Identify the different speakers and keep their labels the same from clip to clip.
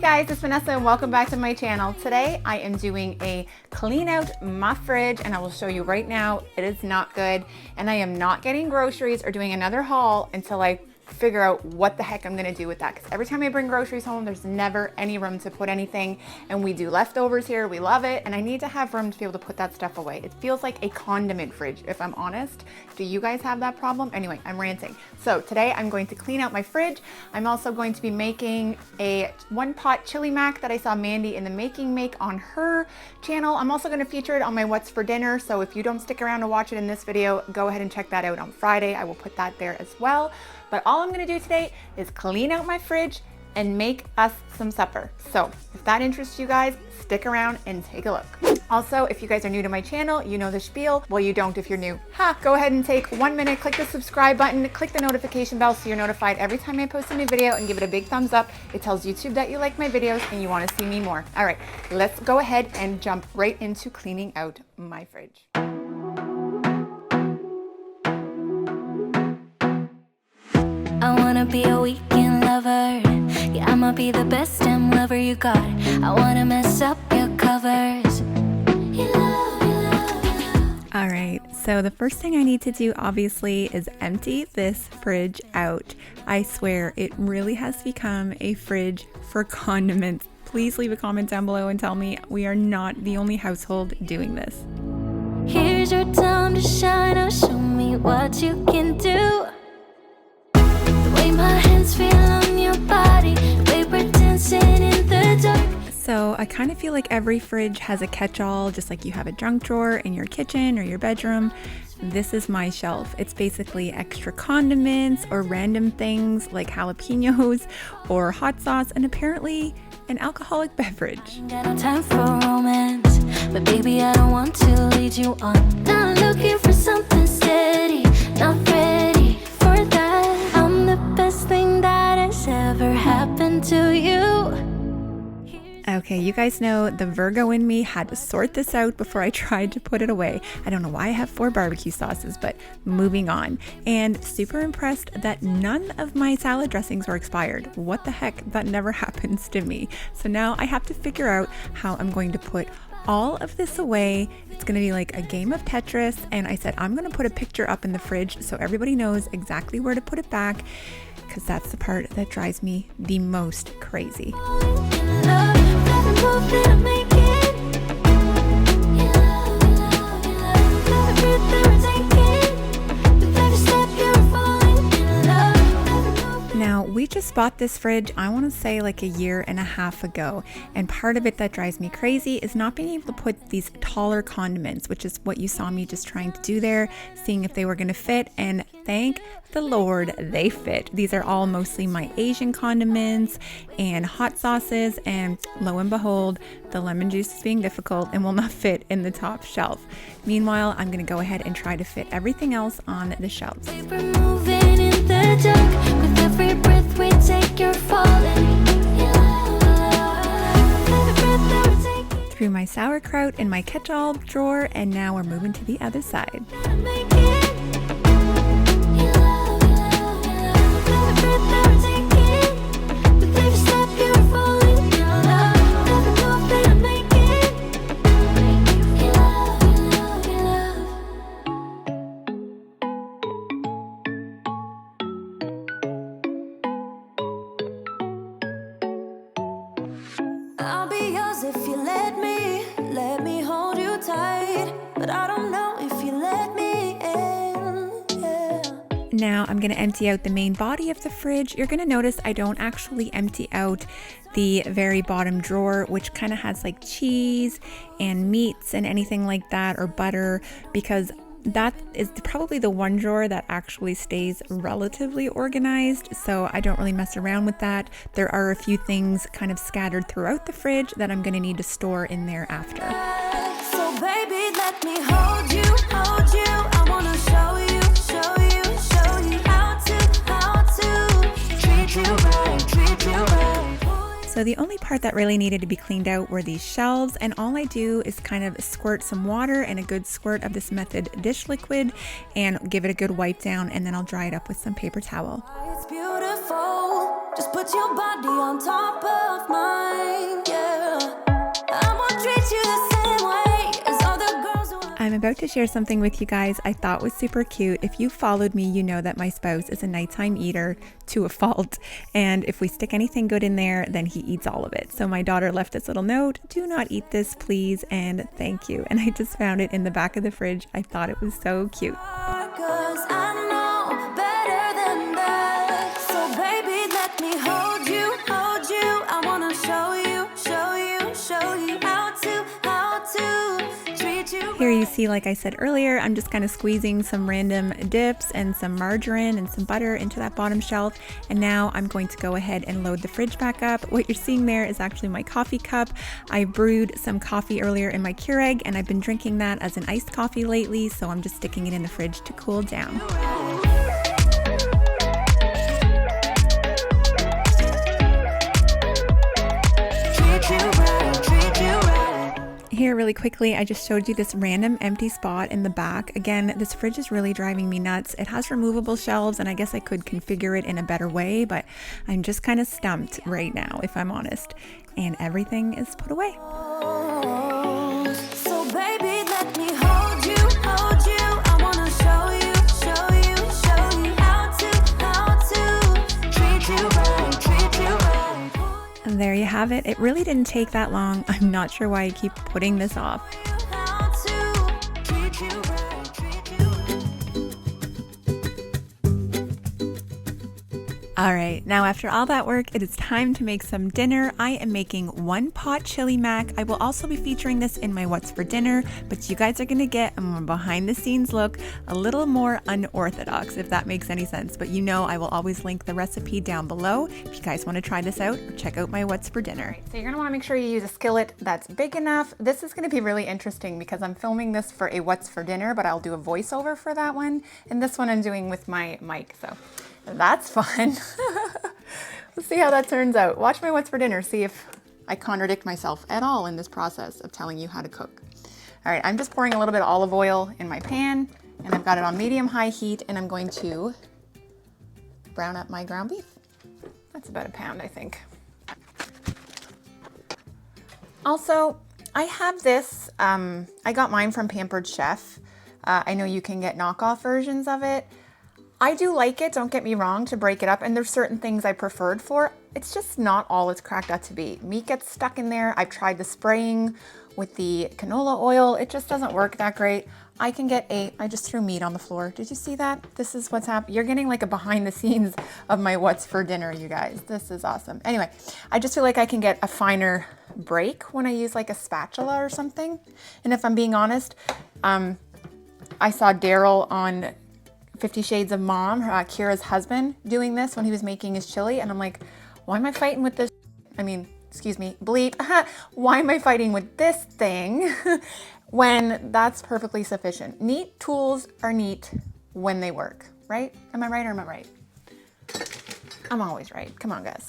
Speaker 1: guys, it's Vanessa and welcome back to my channel. Today I am doing a clean out my fridge and I will show you right now it is not good, and I am not getting groceries or doing another haul until I figure out what the heck I'm gonna do with that, because every time I bring groceries home there's never any room to put anything, and we do leftovers here, we love it, and I need to have room to be able to put that stuff away. It feels like a condiment fridge, if I'm honest. Do you guys have that problem? Anyway, I'm ranting. So today I'm going to clean out my fridge. I'm also going to be making a one pot chili mac that I saw Mandy in the making make on her channel. I'm also going to feature it on my what's for dinner, so if you don't stick around to watch it in this video, go ahead and check that out on Friday. I will put that there as well. But all I'm gonna do today is clean out my fridge and make us some supper. So if that interests you guys, stick around and take a look. Also, if you guys are new to my channel, you know the spiel. Well, you don't if you're new. Go ahead and take 1 minute, click the subscribe button, click the notification bell so you're notified every time I post a new video, and give it a big thumbs up. It tells YouTube that you like my videos and you wanna see me more. All right, let's go ahead and jump right into cleaning out my fridge.
Speaker 2: I wanna be a weekend lover. Yeah, I'ma be the best damn lover you got. I wanna mess up your covers.
Speaker 3: All right, so the first thing I need to do obviously is empty this fridge out. I swear it really has become a fridge for condiments. Please leave a comment down below and tell me we are not the only household doing this.
Speaker 2: Here's your time to shine. Now show me what you can do. My hands feel on your body, we were dancing in the dark.
Speaker 3: So I kind of feel like every fridge has a catch-all, just like you have a junk drawer in your kitchen or your bedroom. This is my shelf. It's basically extra condiments or random things like jalapenos or hot sauce, and apparently an alcoholic beverage.
Speaker 2: Got no time for romance, but baby I don't want to lead you on. Not looking for something steady, not ready for that. I'm the best thing that has ever happened to you.
Speaker 3: Okay, you guys know the Virgo in me had to sort this out before I tried to put it away. I don't know why I have 4 barbecue sauces, but moving on. And super impressed that none of my salad dressings were expired. What the heck? That never happens to me. So now I have to figure out how I'm going to put all of this away. It's gonna be like a game of Tetris, and I said I'm gonna put a picture up in the fridge so everybody knows exactly where to put it back, because that's the part that drives me the most crazy. Now, we just bought this fridge, I want to say like a year and a half ago, and part of it that drives me crazy is not being able to put these taller condiments, which is what you saw me just trying to do there, seeing if they were going to fit, and thank the Lord they fit. These are all mostly my Asian condiments and hot sauces, and lo and behold, the lemon juice is being difficult and will not fit in the top shelf. Meanwhile, I'm going to go ahead and try to fit everything else on the shelves.
Speaker 2: With every breath we take, you're falling.
Speaker 3: Through my sauerkraut in my catch-all drawer, and now we're moving to the other side.
Speaker 2: I'll be yours if you let me hold you tight, but I don't know if you let me in, yeah.
Speaker 3: Now I'm going to empty out the main body of the fridge. You're going to notice I don't actually empty out the very bottom drawer, which kind of has like cheese and meats and anything like that, or butter, because that is probably the one drawer that actually stays relatively organized, so I don't really mess around with that. There are a few things kind of scattered throughout the fridge that I'm going to need to store in there after.
Speaker 2: So baby, let me hold you. I want to show you how to treat you right.
Speaker 3: So the only part that really needed to be cleaned out were these shelves, and all I do is kind of squirt some water and a good squirt of this Method dish liquid and give it a good wipe down, and then I'll dry it up with some paper towel.
Speaker 2: It's beautiful. Just put your body on top of mine.
Speaker 3: I'm about to share something with you guys I thought was super cute. If you followed me, you know that my spouse is a nighttime eater to a fault. And if we stick anything good in there, then he eats all of it. So my daughter left this little note, do not eat this, please, and thank you. And I just found it in the back of the fridge. I thought it was so cute. Here you see, like I said earlier, I'm just kind of squeezing some random dips and some margarine and some butter into that bottom shelf. And now I'm going to go ahead and load the fridge back up. What you're seeing there is actually my coffee cup. I brewed some coffee earlier in my Keurig and I've been drinking that as an iced coffee lately. So I'm just sticking it in the fridge to cool down. Here really quickly, I just showed you this random empty spot in the back. Again, this fridge is really driving me nuts. It has removable shelves and I guess I could configure it in a better way, but I'm just kind of stumped right now, if I'm honest. And everything is put away.
Speaker 2: So baby, let me hold you, hold you. I wanna show you, show you, show you how to treat you right, treat you right.
Speaker 3: And there you have it. It really didn't take that long. I'm not sure why I keep putting this off. All right, now after all that work, it is time to make some dinner. I am making one pot chili mac. I will also be featuring this in my What's for Dinner, but you guys are gonna get a more behind the scenes look, a little more unorthodox, if that makes any sense. But you know I will always link the recipe down below if you guys wanna try this out or check out my What's for Dinner.
Speaker 1: So you're gonna wanna make sure you use a skillet that's big enough. This is gonna be really interesting because I'm filming this for a What's for Dinner, but I'll do a voiceover for that one. And this one I'm doing with my mic, so that's fun. Let's see how that turns out. Watch my What's for Dinner, see if I contradict myself at all in this process of telling you how to cook. All right, I'm just pouring a little bit of olive oil in my pan and I've got it on medium-high heat and I'm going to brown up my ground beef. That's about a pound, I think. Also, I have this, I got mine from Pampered Chef. I know you can get knockoff versions of it. I do like it, don't get me wrong, to break it up, and there's certain things I preferred for. It's just not all it's cracked out to be. Meat gets stuck in there. I've tried the spraying with the canola oil. It just doesn't work that great. I just threw meat on the floor. Did you see that? This is what's happening. You're getting like a behind the scenes of my What's for Dinner, you guys. This is awesome. Anyway, I just feel like I can get a finer break when I use like a spatula or something. And if I'm being honest, I saw Daryl on 50 Shades of Mom, Kira's husband, doing this when he was making his chili. And I'm like, why am I fighting with this? I mean, excuse me, bleep. Why am I fighting with this thing when that's perfectly sufficient? Neat tools are neat when they work, right? Am I right or am I right? I'm always right. Come on, guys.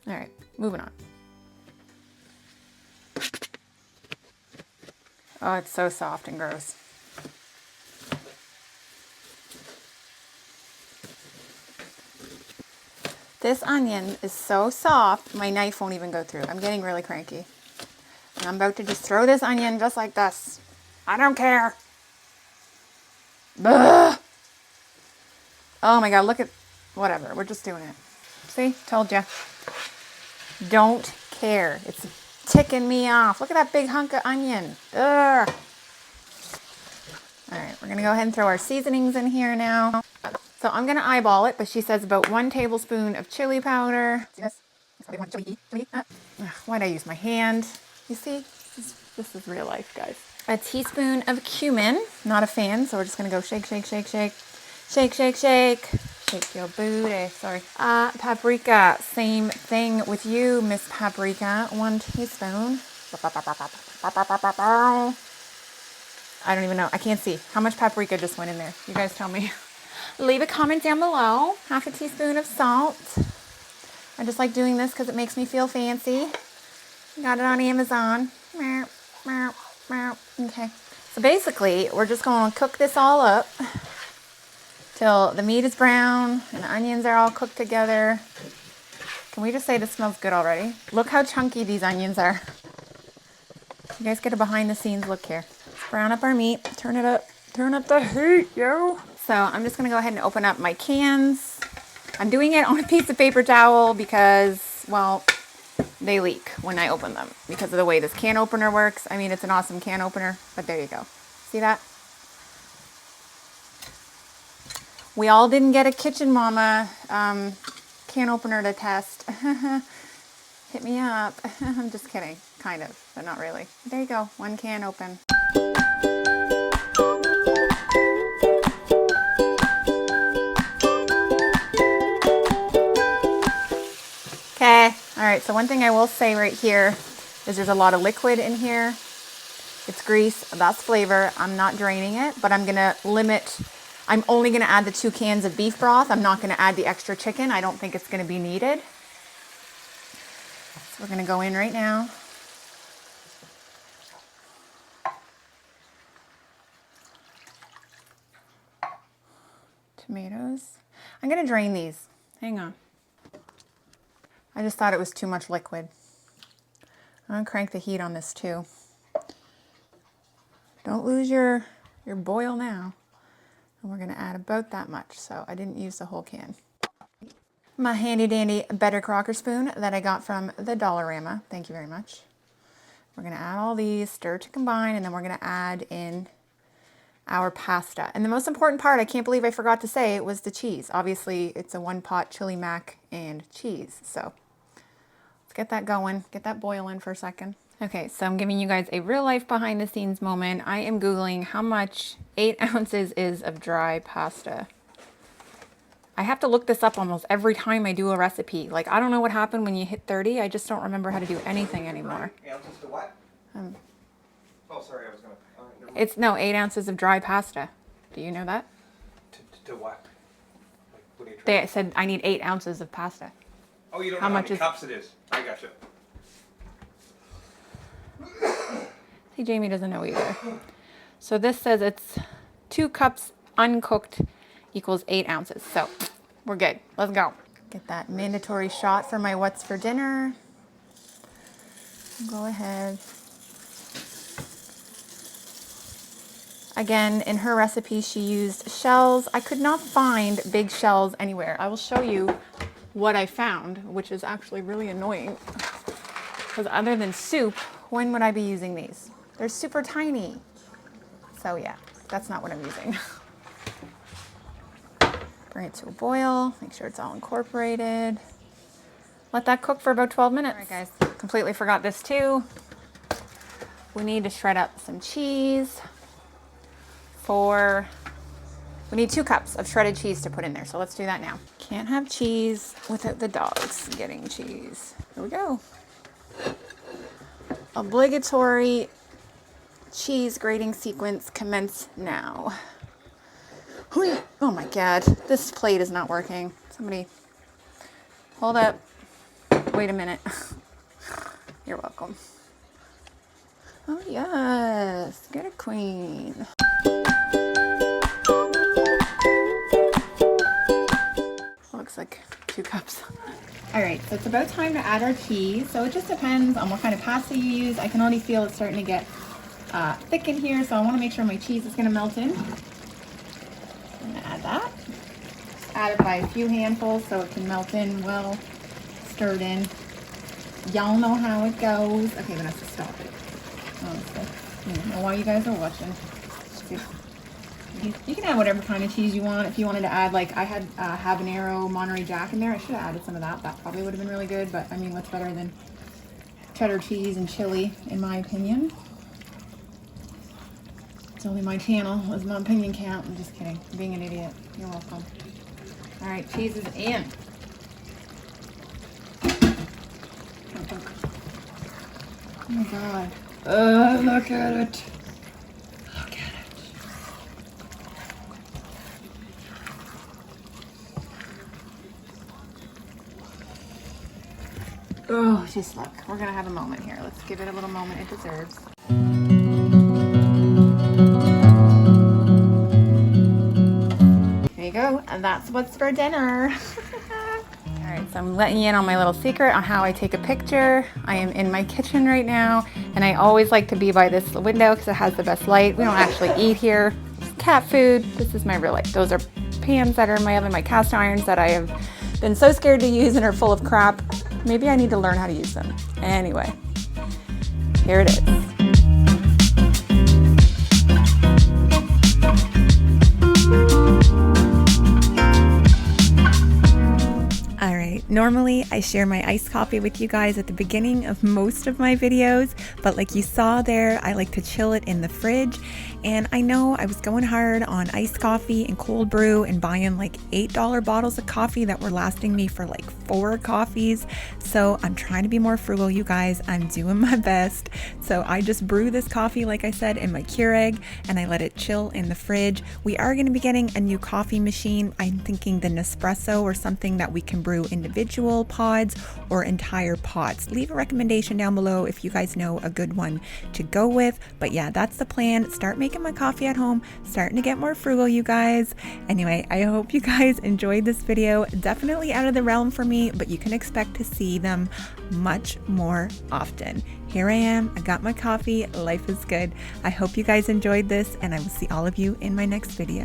Speaker 1: All right, moving on. Oh, it's so soft and gross. This onion is so soft, my knife won't even go through. I'm getting really cranky. And I'm about to just throw this onion just like this. I don't care. Ugh. Oh my God, look at, whatever, we're just doing it. See, told ya. Don't care. It's ticking me off. Look at that big hunk of onion. Ugh. All right, we're gonna go ahead and throw our seasonings in here now. So I'm gonna eyeball it, but she says about 1 tablespoon of chili powder. Why'd I use my hand? You see, this is real life, guys. A teaspoon of cumin. Not a fan, so we're just gonna go shake, shake, shake, shake, shake, shake, shake. Shake your booty, sorry. Paprika, same thing with you, Miss Paprika. 1 teaspoon. I don't even know, I can't see. How much paprika just went in there? You guys tell me. Leave a comment down below. 1/2 teaspoon of salt. I just like doing this because it makes me feel fancy. Got it on Amazon. Okay. So basically, we're just going to cook this all up till the meat is brown and the onions are all cooked together. Can we just say this smells good already? Look how chunky these onions are. You guys get a behind the scenes look here. Brown up our meat. Turn it up. Turn up the heat, yo. So I'm just gonna go ahead and open up my cans. I'm doing it on a piece of paper towel because, well, they leak when I open them because of the way this can opener works. I mean, it's an awesome can opener, but there you go. See that? We all didn't get a Kitchen Mama can opener to test. Hit me up. I'm just kidding. Kind of, but not really. There you go. One can open. Okay. All right. So one thing I will say right here is there's a lot of liquid in here. It's grease. That's flavor. I'm not draining it, but I'm going to limit. I'm only going to add the 2 cans of beef broth. I'm not going to add the extra chicken. I don't think it's going to be needed. So we're going to go in right now. Tomatoes. I'm going to drain these. Hang on. I just thought it was too much liquid. I'm going to crank the heat on this too. Don't lose your boil now. And we're going to add about that much, so I didn't use the whole can. My handy dandy Better Crocker spoon that I got from the Dollarama. Thank you very much. We're going to add all these, stir to combine, and then we're going to add in our pasta. And the most important part, I can't believe I forgot to say, was the cheese. Obviously, it's a 1-pot chili mac and cheese. So let's get that going, get that boiling for a second. Okay, so I'm giving you guys a real life behind the scenes moment. I am Googling how much 8 ounces is of dry pasta. I have to look this up almost every time I do a recipe. Like, I don't know what happened when you hit 30. I just don't remember how to do anything anymore.
Speaker 4: 8 ounces to what? Oh, sorry, I was gonna.
Speaker 1: It's, no, 8 ounces of dry pasta. Do you know that?
Speaker 4: To what? Like, what are you trying?
Speaker 1: They said I need 8 ounces of pasta.
Speaker 4: Oh, you don't
Speaker 1: How
Speaker 4: know
Speaker 1: much
Speaker 4: how many
Speaker 1: is-
Speaker 4: cups it is. I gotcha.
Speaker 1: See, Jamie doesn't know either. So this says it's 2 cups uncooked equals 8 ounces. So we're good. Let's go. Get that mandatory shot for my what's for dinner. Go ahead. Again, in her recipe, she used shells. I could not find big shells anywhere. I will show you what I found, which is actually really annoying. Because other than soup, when would I be using these? They're super tiny. So yeah, that's not what I'm using. Bring it to a boil, make sure it's all incorporated. Let that cook for about 12 minutes. All right, guys, completely forgot this too. We need to shred up some cheese. We need 2 cups of shredded cheese to put in there, so let's do that now. Can't have cheese without the dogs getting cheese. Here we go. Obligatory cheese grating sequence commence now. Oh my God, this plate is not working. Somebody, hold up. Wait a minute. You're welcome. Oh yes, get a queen. Looks like 2 cups. All right, so it's about time to add our cheese. So it just depends on what kind of pasta you use. I can already feel it's starting to get thick in here, so I want to make sure my cheese is going to melt in. I'm going to add that. Add it by a few handfuls so it can melt in well, stirred in. Y'all know how it goes. Okay, I'm going to have to stop it. Honestly, I don't know why you guys are watching. You can add whatever kind of cheese you want. If you wanted to add, like I had habanero Monterey Jack in there, I should have added some of that. That probably would have been really good, but I mean, what's better than cheddar cheese and chili, in my opinion? It's only my channel. Does my opinion count? I'm just kidding. I'm being an idiot. You're welcome. All right, cheese is in. Oh my God. Oh, look at it. Look at it. Oh, just look. We're going to have a moment here. Let's give it a little moment it deserves. There you go. And that's what's for dinner. All right, So I'm letting you in on my little secret on how I take a picture. I am in my kitchen right now, and I always like to be by this window because it has the best light. We don't actually eat here. It's cat food. This is my real life. Those are pans that are in my oven, my cast irons that I have been so scared to use and are full of crap. Maybe I need to learn how to use them. Anyway, here it is.
Speaker 3: Normally, I share my iced coffee with you guys at the beginning of most of my videos, but like you saw there, I like to chill it in the fridge. And I know I was going hard on iced coffee and cold brew and buying like $8 bottles of coffee that were lasting me for like 4 coffees. So I'm trying to be more frugal, you guys. I'm doing my best. So I just brew this coffee, like I said, in my Keurig, and I let it chill in the fridge. We are going to be getting a new coffee machine. I'm thinking the Nespresso or something that we can brew individual pods or entire pots. Leave a recommendation down below if you guys know a good one to go with. But yeah, that's the plan. Start making my coffee at home, starting to get more frugal, you guys. Anyway, I hope you guys enjoyed this video. Definitely out of the realm for me, but you can expect to see them much more often. Here I am, I got my coffee, life is good. I hope you guys enjoyed this, and I will see all of you in my next video.